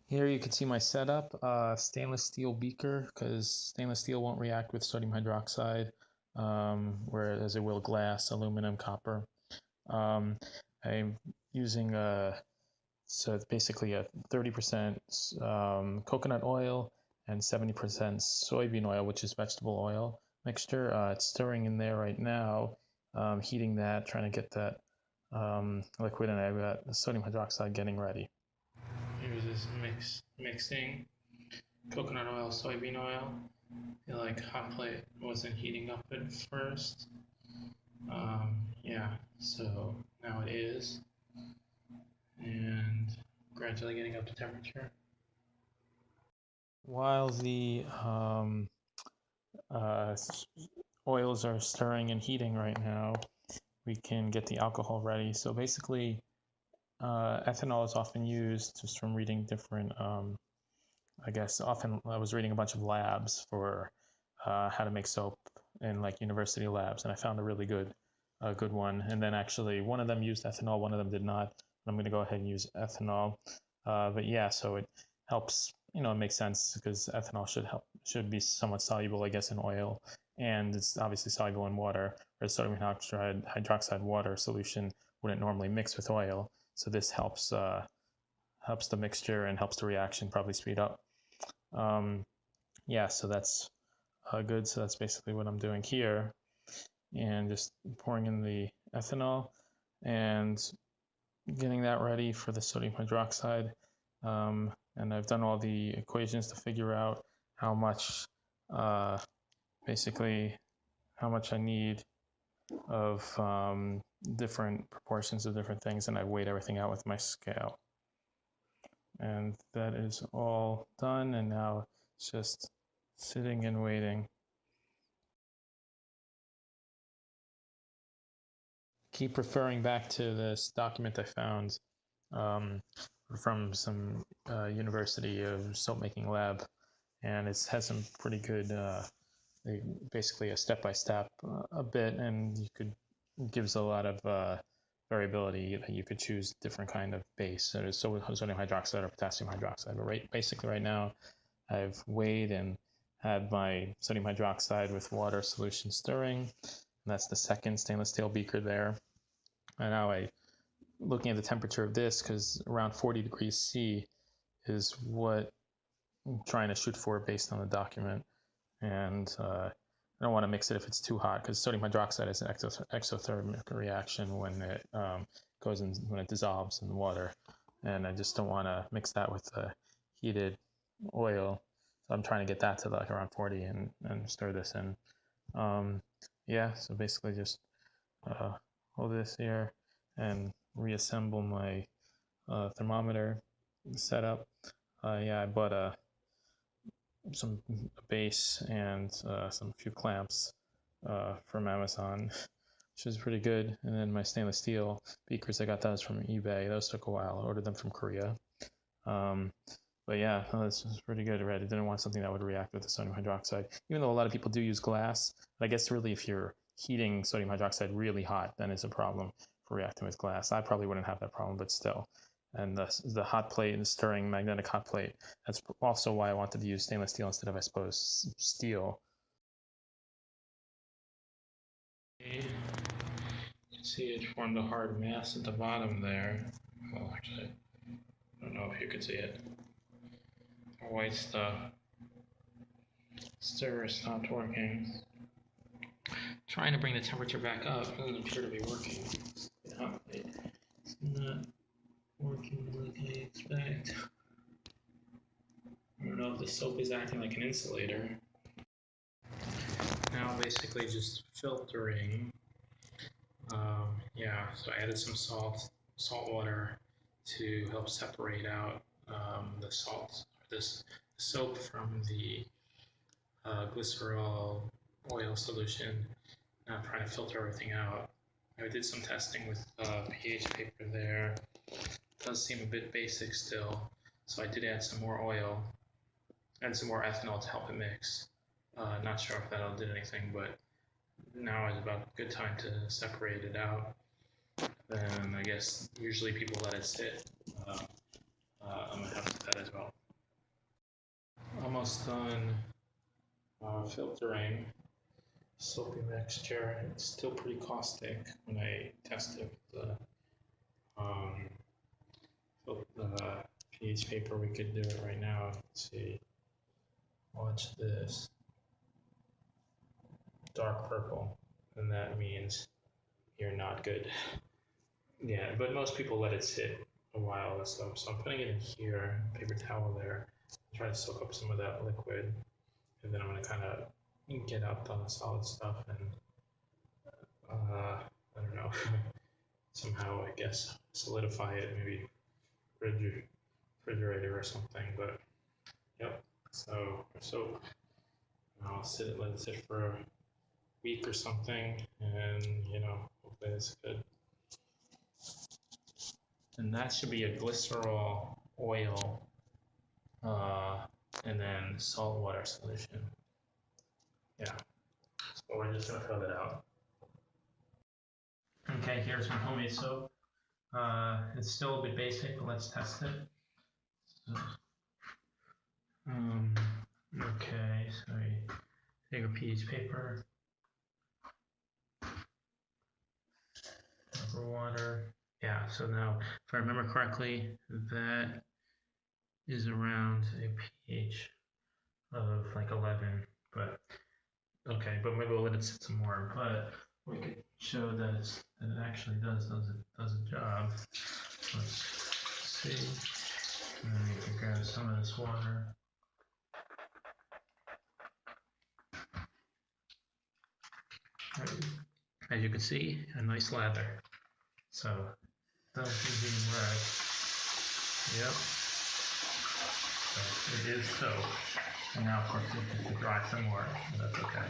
Here you can see my setup, stainless steel beaker, because stainless steel won't react with sodium hydroxide, whereas it will glass, aluminum, copper. I'm using so it's basically a 30% coconut oil and 70% soybean oil, which is vegetable oil mixture. It's stirring in there right now, heating that, trying to get that liquid, and I've got sodium hydroxide getting ready. Here's this mixing coconut oil, soybean oil. I feel like hot plate wasn't heating up at first. Yeah, so now it is, and gradually getting up to temperature. While the oils are stirring and heating right now, we can get the alcohol ready. So basically, ethanol is often used, just from reading different, I guess, often I was reading a bunch of labs for how to make soap in like university labs, and I found a really good one. And then actually one of them used ethanol, one of them did not. I'm going to go ahead and use ethanol. But yeah, so it helps, it makes sense because ethanol should be somewhat soluble, I guess, in oil, and it's obviously soluble in water, whereas sodium hydroxide water solution wouldn't normally mix with oil. So this helps helps the mixture and helps the reaction probably speed up. Yeah, so that's good. So that's basically what I'm doing here, and just pouring in the ethanol and getting that ready for the sodium hydroxide. And I've done all the equations to figure out how much, basically, how much I need of different proportions of different things, and I weighed everything out with my scale. And that is all done, and now it's just sitting and waiting. Keep referring back to this document I found from some university of soapmaking lab, and it has some pretty good, basically a step-by-step a bit, and gives a lot of variability that you could choose different kind of base. So there's sodium hydroxide or potassium hydroxide. But basically right now, I've weighed and had my sodium hydroxide with water solution stirring. And that's the second stainless steel beaker there. And now looking at the temperature of this, because around 40 degrees C is what I'm trying to shoot for based on the document. And I don't want to mix it if it's too hot, because sodium hydroxide is an exothermic reaction when it when it dissolves in the water, and I just don't want to mix that with the heated oil. So I'm trying to get that to like around 40 and stir this in. Yeah, so basically just hold this here and reassemble my thermometer setup. Yeah, I bought some base and some few clamps from Amazon, which is pretty good. And then my stainless steel beakers, I got those from eBay. Those took a while. I ordered them from Korea. But yeah, this is pretty good. Right? I didn't want something that would react with the sodium hydroxide, even though a lot of people do use glass. But I guess really, if you're heating sodium hydroxide really hot, then it's a problem for reacting with glass. I probably wouldn't have that problem, but still. And the hot plate and stirring magnetic hot plate, that's also why I wanted to use stainless steel instead of, I suppose, steel. You can see it formed a hard mass at the bottom there. Well, actually, I don't know if you could see it. White stuff. Stirrer stopped working. Trying to bring the temperature back up doesn't appear to be working. It's not working like I expect. I don't know if the soap is acting like an insulator. Now basically just filtering. Yeah, so I added some salt water to help separate out the salt, or this soap from the glycerol oil solution. Now I'm trying to filter everything out. I did some testing with pH paper there. It does seem a bit basic still, so I did add some more oil and some more ethanol to help it mix. Not sure if that'll do anything, but now is about a good time to separate it out. Then I guess usually people let it sit. I'm gonna have to do that as well. almost done filtering soapy mixture. It's still pretty caustic when I test it with the pH paper. We could do it right now. Let's see. Watch this. Dark purple, and that means you're not good. Yeah, but most people let it sit a while and stuff. So I'm putting it in here, paper towel there, try to soak up some of that liquid, and then I'm gonna kind of get out the solid stuff and I don't know, somehow I guess solidify it, maybe refrigerator or something. But yep. So I'll let it sit for a week or something, and hopefully it's good. And that should be a glycerol oil, and then salt water solution. Yeah. So we're just gonna throw that out. Okay, here's some homemade soap. It's still a bit basic, but let's test it. So, okay, so we take a pH paper, over water. Yeah, so now, if I remember correctly, that is around a pH of like 11, but okay, but maybe we'll let it sit some more. But we could show that it actually does a job. Let's see. And then we can grab some of this water. As you can see, a nice lather. So does being red. Yep. So it is soap. And now of course we have to dry some more, but that's okay.